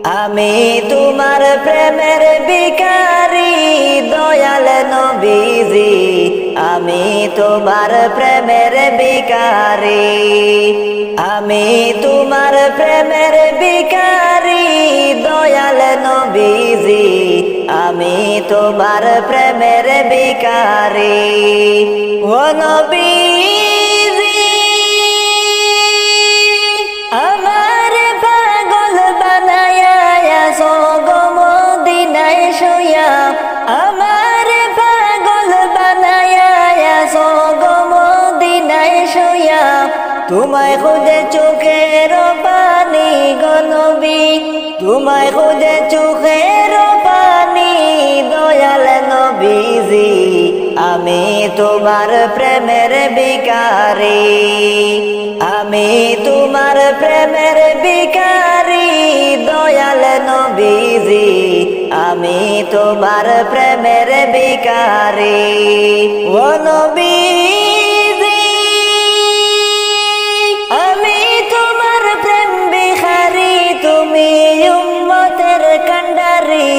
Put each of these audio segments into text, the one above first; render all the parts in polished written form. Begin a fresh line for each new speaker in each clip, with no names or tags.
আমি তোমার প্রেমের ভিখারি দয়াল নবীজি, আমি তোমার প্রেমের ভিখারি। আমি তোমার প্রেমের ভিখারি দয়াল নবীজি, আমি তোমার প্রেমের ভিখারি। ও নবীজি আমার পাগল বানায়া গো মদিনায় শুয়া, আমার পাগল বানায়া গো মদিনায় শুয়া, তোমায় খুঁজে চোখের পানি গো নবী, তোমায় খুঁজে চোখের পানি দয়াল নবীজি, আমি তোমার প্রেমের ভিখারি। আমি তোমার প্রেমের ভিখারি দয়াল নবীজি, আমি তোমার প্রেমের ভিখারি। ও নবীজি আমি তোমার প্রেম ভিখারি, তুমি উম্মতের কান্ডারি।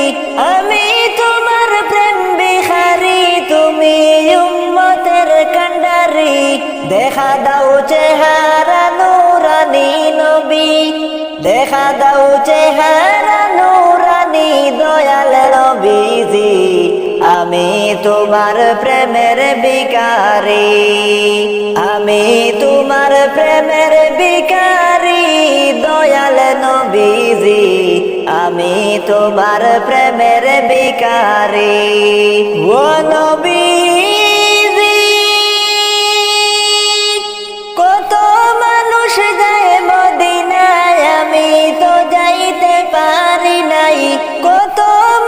আমি তোমার প্রেম ভিখারি, তুমি উম্মতের কান্ডারি। দেখা দাও চেহারা নূরানী নবী, দেখা দাও চেহারা নূরানী দয়াল নবীজি, আমি তোমার প্রেমের ভিখারি। আমি তোমার প্রেমের ভিখারি দয়াল নবীজি, আমি তোমার প্রেমের ভিখারি। ও নবীজি কত মানুষ যায় মদিনায়, আমি তো যাইতে পারি নাই। কত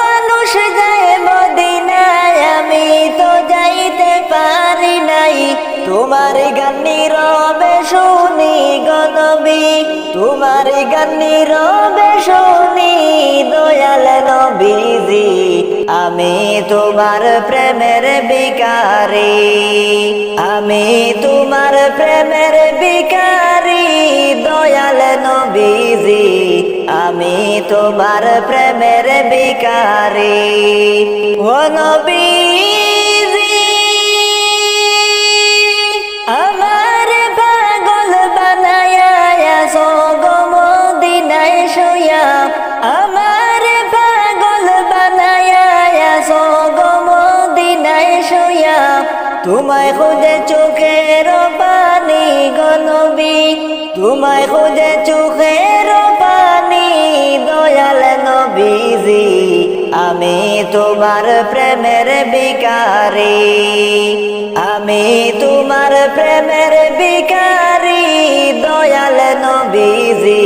মানুষ যায় মদিনায়, আমি তো যাইতে পারি নাই। তোমার গান নীরবে শুনি গো নবী, তোমার গান নীরবে শুনি দয়াল নবীজি, আমি তোমার প্রেমের ভিখারি। আমি তোমার প্রেমের ভিখারি দয়াল নবীজি, আমি তোমার প্রেমের ভিখারি। ও নবীজি আমার পাগল বানায়া গো মদিনায় শুয়া, আমার পাগল বানায়া গো মদিনায় শুয়া, তোমায় খুঁজে চোখের পানি গো নবী, তোমায় খুঁজে চোখের পানি দয়াল নবীজি, আমি তোমার প্রেমের ভিখারি। আমি তোমার প্রেমের ভিখারি দয়াল নবীজি,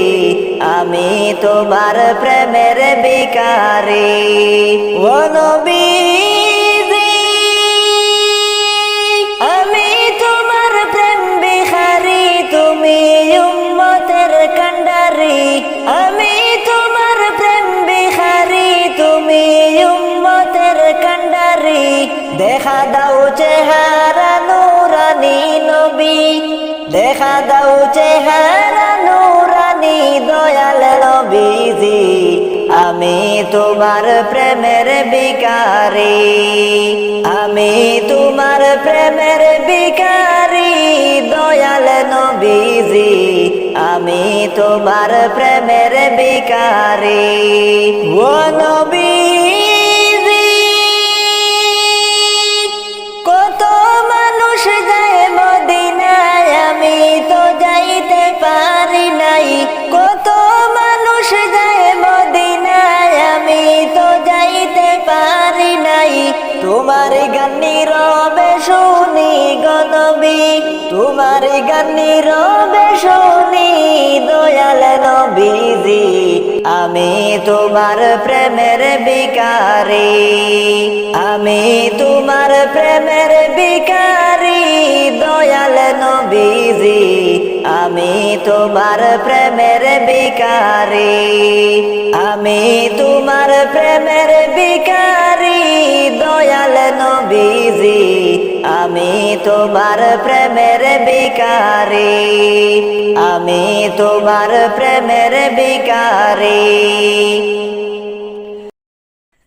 আমি তোমার প্রেমের ভিখারি। ও নবীজি আমি তোমার প্রেম ভিখারি, তুমি উম্মতের কান্ডারি। আমি তোমার প্রেম ভিখারি, তুমি উম্মতের কান্ডারি। দেখা দাও চেহারা নূরানী নবী, দেখা দাও চেহারা নূরানী দয়াল নবীজি, আমি তোমার প্রেমের ভিখারি। আমি তোমার প্রেমের ভিখারি দয়াল নবীজি, আমি তোমার প্রেমের ভিখারি। ও নবীজি কত মানুষ যায় মদিনায়, আমি তো যাইতে পারি নাই। কত মানুষ যায় মদিনায়, আমি তো যাইতে পারি নাই। তোমার গান নীরবে শুনি গো নবী, তোমার গান নীরবে শুনি দয়াল নবীজি, আমি তোমার প্রেমের ভিখারি। আমি তোমার প্রেমের ভিখারি দয়াল নবীজি, আমি তোমার প্রেমের ভিখারি। আমি তোমার প্রেমের ভিখারি দয়াল নবীজি, আমি তোমার প্রেমের ভিখারি। আমি তোমার প্রেমের ভিখারি।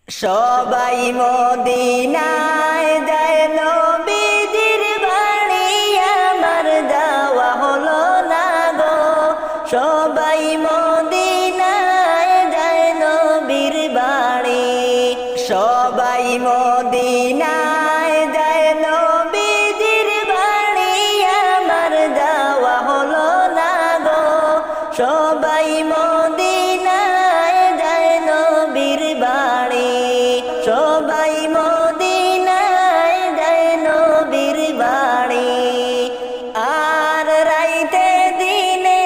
সবাই মদিনায় যায় নবীজির বাড়ি আমার যাওয়া হলো না গো সবাই মদিনায় যায় নবীর বাড়ি সবাই মদিনায় যায় নবীজির বাড়ি আমার যাওয়া হলো না গো সবাই মদিনায় যায় নবীর বাড়ি সবাই মদিনায় যায় নবীর বাড়ি আর রাইতে দিনে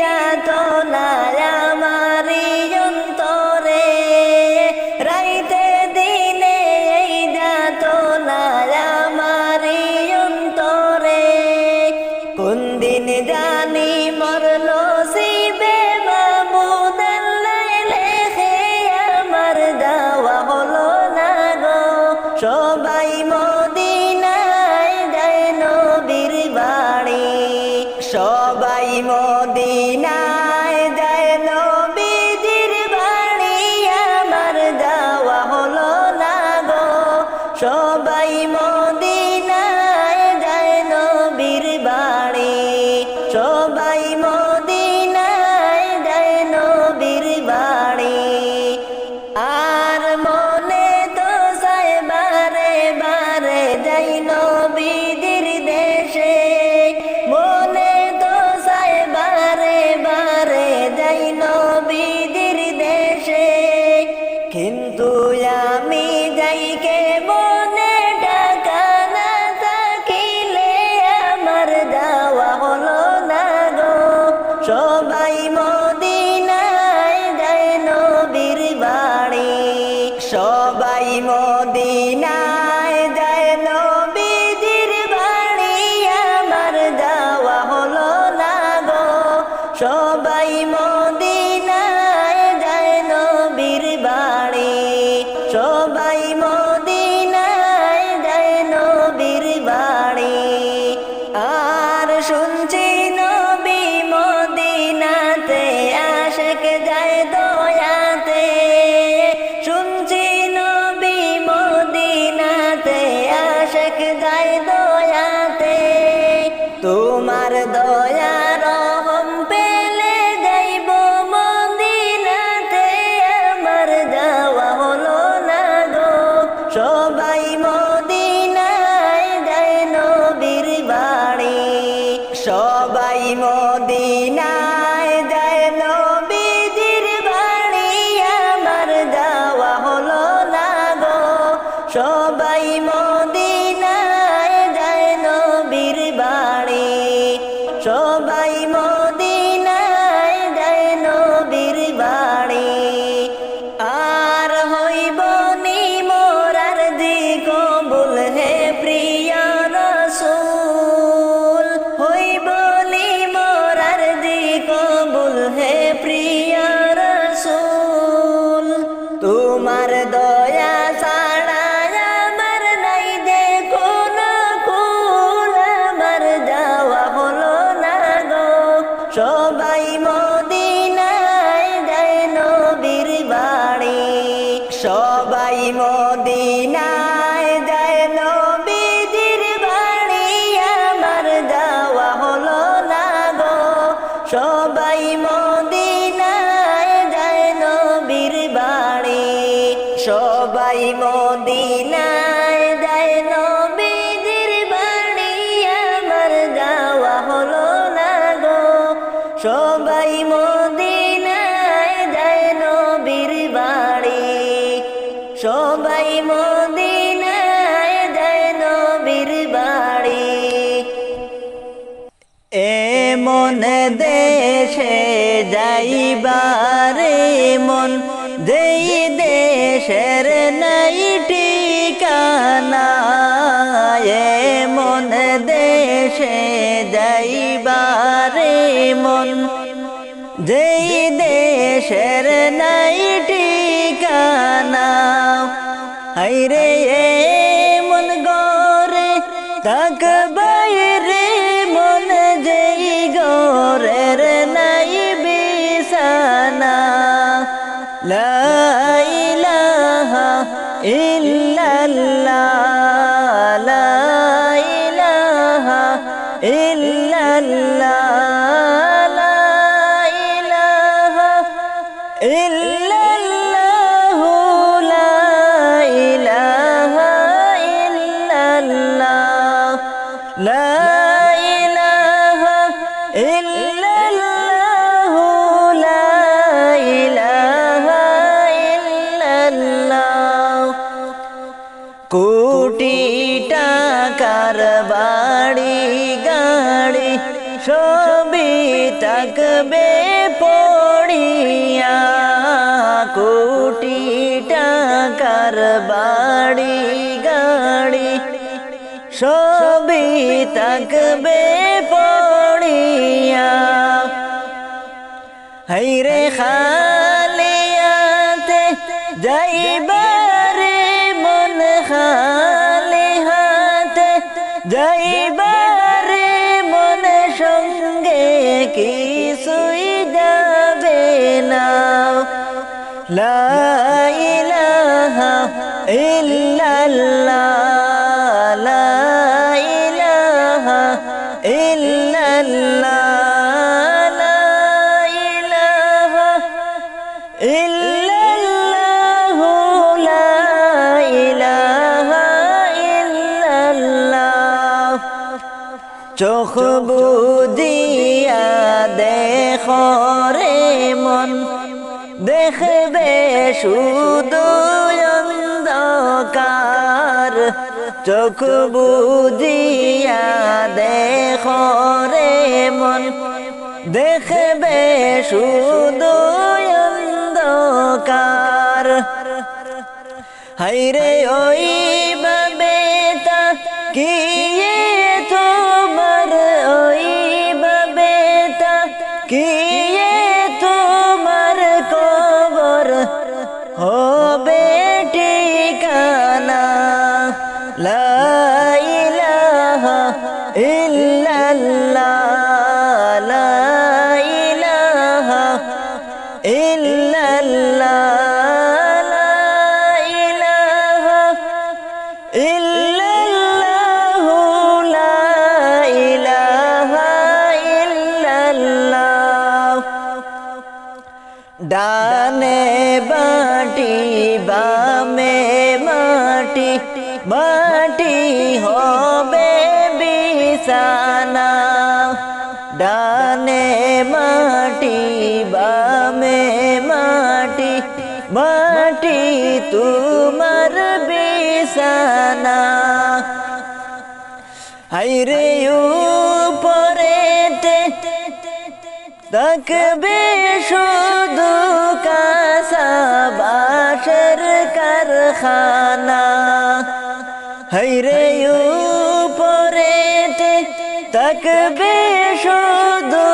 যাত না আমারি অন্তরে রাইতে দিনে যাত না আমারি অন্তরে কোন দিন জানি মরল সিবে সবাই মদিনায় যায় নবীর বাড়ি সবাই মদিনায় যায় নবীজির বাড়ি আমার যাওয়া হলো না গো সবাই মদিনায় যায় নবীর বাড়ি সবাই মদিনায় যায় নবীর বাড়ি আর মনে তো চায় বারে বারে যাই নবীজির দেশে মনে তো চায় বারে বারে যাই নবীজির দেশে কিন্তু আমি যাই কে মনে টাকা না থাকিলে আমার যাওয়া হলো না গো সবাই মদিনায় যায় নবীর বাড়ি সবাই মদিনায় যায় নবীজির বাড়ি আমার যাওয়া হলো না গো সবাই মদিনায় যায় নবীর বাড়ি সবাই মদিনায় যায় নবীর বাড়ি আর শুনছি নবী মদিনাতে আশিক যায় দয়াতে শুনছি নবী মদিনাতে আশিক যায় দয়াতে তোমার দয়া রহম পেলে যাইব মদিনাতে আমার যাওয়া হলো না গো সবাই মদিনায় যায় নবীর বাড়ি সবাই মদিনায় যায় নবীজির বাড়ি আমার যাওয়া হলো না গো সবাই মদিনায় যায় নবীর বাড়ি সবাই মদিনায় যায় নবীর বাড়ি আর হইব নি মোরার দি কবুল হে প্রিয় রাসূল হইব নি মোরার দি কবুল হে প্রিয় রাসূল তোমার দয়া ছাড়া আমার নাই যে কোনো কুল আমার যাওয়া হলো না গো সবাই মদিনায় যায় নবীর বাড়ি সবাই মদিনায় যায় নবীজির বাড়ি আমার যাওয়া হলো না গো সবাই মদিনায় যায় নবীর বাড়ি সবাই মদিনায় যায় নবীজির বাড়ি আমার যাওয়া হলো না গো সবাই মদিনায় যায় নবীর বাড়ি সবাই মদিনায় যায় নবীর বাড়ি এমন দেশে যাইবারে মন যেই দেশের নাই ঠিকানা এমন দেশে যাইবারে মন যেই দেশের নাই ঠিকানা হাইরে মন গরে থাকবাই রে মন যেই গরের নাই বিছানা লা ইলাহা ইল্লাল্লাহ লা ইলাহা ইল্লাল্লাহ লা ইলাহা ইল্লাল্লাহ লা ইলাহা ইল্লাল্লাহ লা ইলাহা ইল্লাল্লাহ লা ইলাহা ইল্লাল্লাহ কোটি টাকার বাড়ি গাড়ি সবই থাকবে পড়িয়া কোটি টাকার বাড়ি গাড়ি সবই থাকবে পড়িয়া হায়রে খালিয়াতে যাইবারে মন খালি হাতে যাইবারে মন সঙ্গে কিছুই যাবে না লা ইলাহা ইল্লাল্লাহ লা ইলাহা ইল্লাল্লাহ লা ইলাহা ইল্লাল্লাহ লা ইলাহা ইল্লাল্লাহ চোখ বুজিয়া দেখো রে মন দেখবে শুধু অন্ধকার চোখ বুজিয়া দেখো রে মন দেখবে শুধু অন্ধকার হায়রে ওই বাবেতা কি তোমার ওই বাবেতা কি তোমার কবর হবে ঠিকানা লা ইলাহা ইল্লাল্লাহ লা ইলাহা ইল্লাল্লাহ লা ইলাহা ইল্লাল্লাহ লা ইলাহা ইল্লাল্লাহ ডানে বাটি বামে মাটি মাটি হবে বিছানা ডানে মাটি বামে মাটি মাটি তোমার বিছানা হায়রে উপরেতে থাকবে শুধু কাঁচা বাঁশের কারখানা হায়রে উপরেতে থাকবে শুধু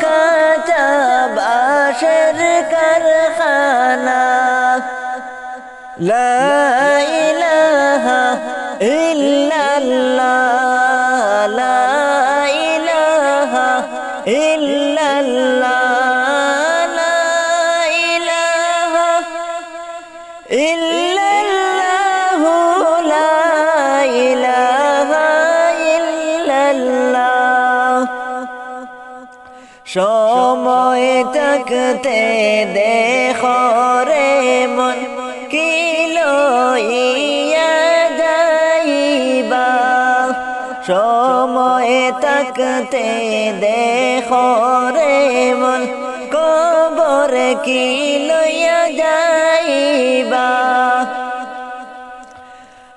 কাঁচা বাঁশের কারখানা লা ইলাহা ইল্লাল্লাহ লা ইলাহা ইল্লাল্লাহ লা ইলাহা ইল্লাল্লাহ লা ইলাহা ইল্লাল্লাহ সময় থাকতে দেখো রে মন কি লইয়া যাইবা সময় থাকতে দেখো রে মন কবর কি লইয়া যাইবা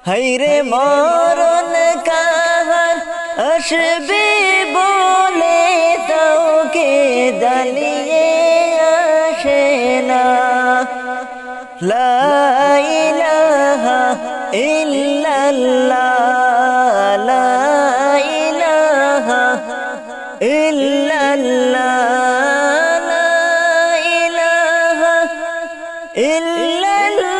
হায়রে মরণ কাহার আসবে বলে তাওকে জানিয়ে আসে না লা ইলাহা ইল্লাল্লাহ লা ইলাহা ইল্লাল্লাহ লা ইলাহা ইল্লাল্লাহ